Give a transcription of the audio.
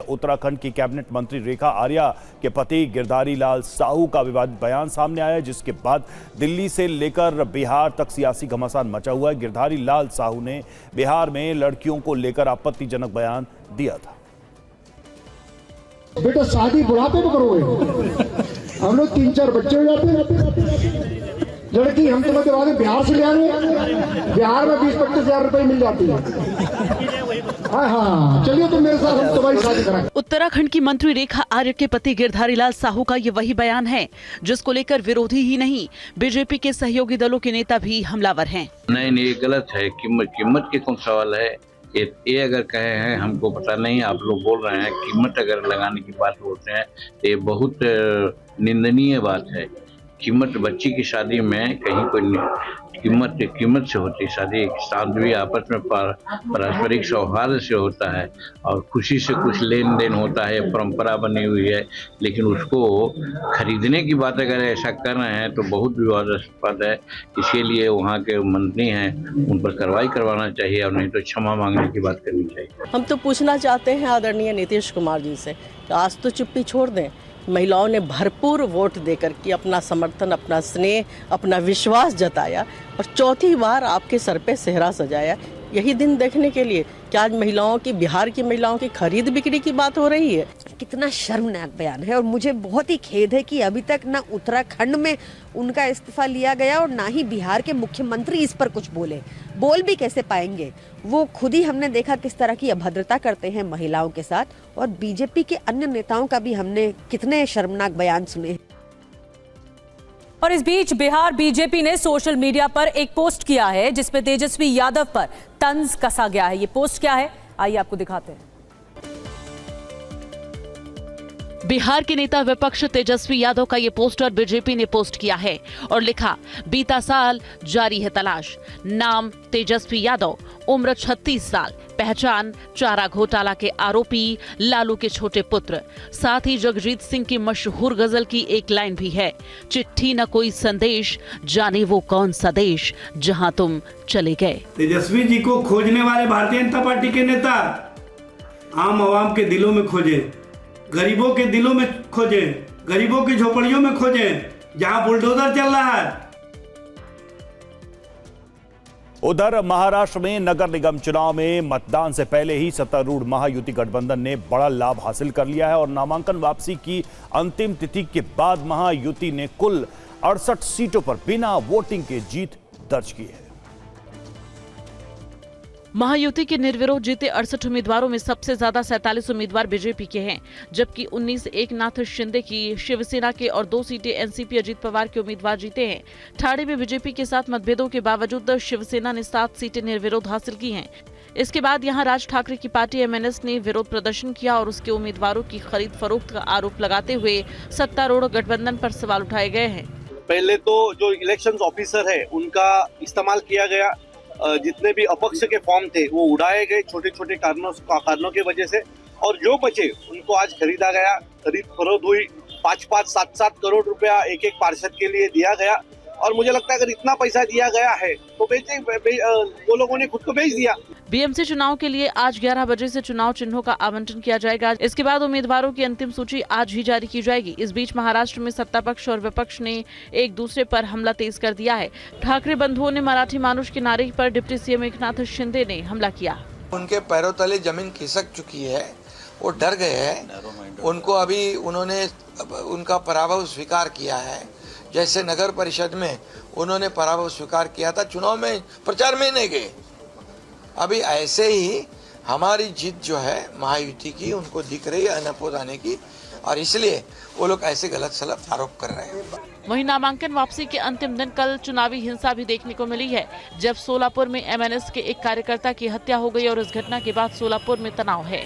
उत्तराखंड की कैबिनेट मंत्री रेखा आर्या के पति गिरधारी लाल साहू का विवादित बयान सामने आया, जिसके बाद दिल्ली से लेकर बिहार तक सियासी घमासान मचा हुआ है। गिरधारी लाल साहू ने बिहार में लड़कियों को लेकर आपत्तिजनक बयान दिया था। बेटा शादी बुढ़ापे में करोगे, हम लोग 3-4 बच्चे हो जाते हैं। लड़की हम तुम्हें करवा दें, बिहार से ले आएंगे, बिहार में 20-25 हजार रुपए मिल जाती है। हाँ, चलिए तुम मेरे साथ, हम तुम्हारी शादी कराएं। उत्तराखंड की मंत्री रेखा आर्य के पति गिरधारी लाल साहू का ये वही बयान है जिसको लेकर विरोधी ही नहीं, बीजेपी के सहयोगी दलों के नेता भी हमलावर हैं। नहीं, ये गलत है। कीमत के कौन सवाल है? ये अगर कहे हैं हमको पता नहीं, आप लोग बोल रहे हैं कीमत अगर लगाने की बात बोलते हैं, ये बहुत निंदनीय बात है। कीमत बच्ची की शादी में कहीं कोई कीमत से होती है। शादी भी आपस में पारस्परिक सौहार्द से होता है और खुशी से कुछ लेन देन होता है, परंपरा बनी हुई है। लेकिन उसको खरीदने की बात अगर ऐसा कर रहे हैं तो बहुत विवादास्पद है। इसके लिए वहाँ के मंत्री हैं, उन पर कार्रवाई करवाना चाहिए और नहीं तो क्षमा मांगने की बात करनी चाहिए। हम तो पूछना चाहते हैं आदरणीय नीतीश कुमार जी से कि आज तो चुप्पी छोड़ दें। महिलाओं ने भरपूर वोट देकर के अपना समर्थन, अपना स्नेह, अपना विश्वास जताया और चौथी बार आपके सर पे सेहरा सजाया। यही दिन देखने के लिए कि आज महिलाओं की, बिहार की महिलाओं की खरीद बिक्री की बात हो रही है। कितना शर्मनाक बयान है और मुझे बहुत ही खेद है कि अभी तक ना उत्तराखंड में उनका इस्तीफा लिया गया और ना ही बिहार के मुख्यमंत्री इस पर कुछ बोल भी कैसे पाएंगे। वो खुद ही हमने देखा किस तरह की अभद्रता करते हैं महिलाओं के साथ, और बीजेपी के अन्य नेताओं का भी हमने कितने शर्मनाक बयान सुने। और इस बीच बिहार बीजेपी ने सोशल मीडिया पर एक पोस्ट किया है जिसमें तेजस्वी यादव पर तंज कसा गया है। ये पोस्ट क्या है, आइए आपको दिखाते हैं। बिहार के नेता विपक्ष तेजस्वी यादव का ये पोस्टर बीजेपी ने पोस्ट किया है और लिखा, बीता साल जारी है तलाश, नाम तेजस्वी यादव, उम्र 36 साल, पहचान चारा घोटाला के आरोपी लालू के छोटे पुत्र। साथ ही जगजीत सिंह की मशहूर गजल की एक लाइन भी है, चिट्ठी न कोई संदेश, जाने वो कौन सा देश जहां तुम चले गए। तेजस्वी जी को खोजने वाले भारतीय जनता पार्टी के नेता आम आवाम के दिलों में खोजे, गरीबों के दिलों में खोजे, गरीबों की झोपड़ियों में खोजे, जहां बुलडोजर चल रहा है। उधर महाराष्ट्र में नगर निगम चुनाव में मतदान से पहले ही सत्तारूढ़ महायुति गठबंधन ने बड़ा लाभ हासिल कर लिया है और नामांकन वापसी की अंतिम तिथि के बाद महायुति ने कुल 68 सीटों पर बिना वोटिंग के जीत दर्ज की है। महायुति के निर्विरोध जीते 68 उम्मीदवारों में सबसे ज्यादा 47 उम्मीदवार बीजेपी के हैं, जबकि 19 एकनाथ शिंदे की शिवसेना के और 2 सीटें एनसीपी अजीत पवार के उम्मीदवार जीते हैं। ठाणे में बीजेपी के साथ मतभेदों के बावजूद शिवसेना ने 7 सीटें निर्विरोध हासिल की हैं। इसके बाद यहां राज ठाकरे की पार्टी एमएनएस ने विरोध प्रदर्शन किया और उसके उम्मीदवारों की खरीद फरोख्त का आरोप लगाते हुए सत्तारूढ़ गठबंधन पर सवाल उठाए गए हैं। पहले तो जो इलेक्शन ऑफिसर है उनका इस्तेमाल किया गया, जितने भी अपक्ष के फॉर्म थे वो उड़ाए गए छोटे छोटे कारणों की वजह से, और जो बचे उनको आज खरीदा गया, खरीद फरोख्त हुई, 5-5, 7-7 करोड़ रुपया एक पार्षद के लिए दिया गया। और मुझे लगता है अगर इतना पैसा दिया गया है तो वो लोगों ने खुद को बेच दिया। बीएमसी चुनाव के लिए आज 11 बजे से चुनाव चिन्हों का आवंटन किया जाएगा। इसके बाद उम्मीदवारों की अंतिम सूची आज ही जारी की जाएगी। इस बीच महाराष्ट्र में सत्ता पक्ष और विपक्ष ने एक दूसरे पर हमला तेज कर दिया है। ठाकरे बंधुओं ने मराठी मानुष के नारे पर डिप्टी सीएम एकनाथ शिंदे ने हमला किया। उनके पैरों तले जमीन खिसक चुकी है, वो डर गए हैं। उनको अभी उन्होंने उनका पराभव स्वीकार किया है, जैसे नगर परिषद में उन्होंने पराभव स्वीकार किया था, चुनाव में प्रचार में नहीं गए। अभी ऐसे ही हमारी जीत जो है महायुति की उनको दिख रही है अनपोज आने की, और इसलिए वो लोग ऐसे गलत सलत आरोप कर रहे हैं। वहीं नामांकन वापसी के अंतिम दिन कल चुनावी हिंसा भी देखने को मिली है, जब सोलापुर में एमएनएस के एक कार्यकर्ता की हत्या हो गई और इस घटना के बाद सोलापुर में तनाव है।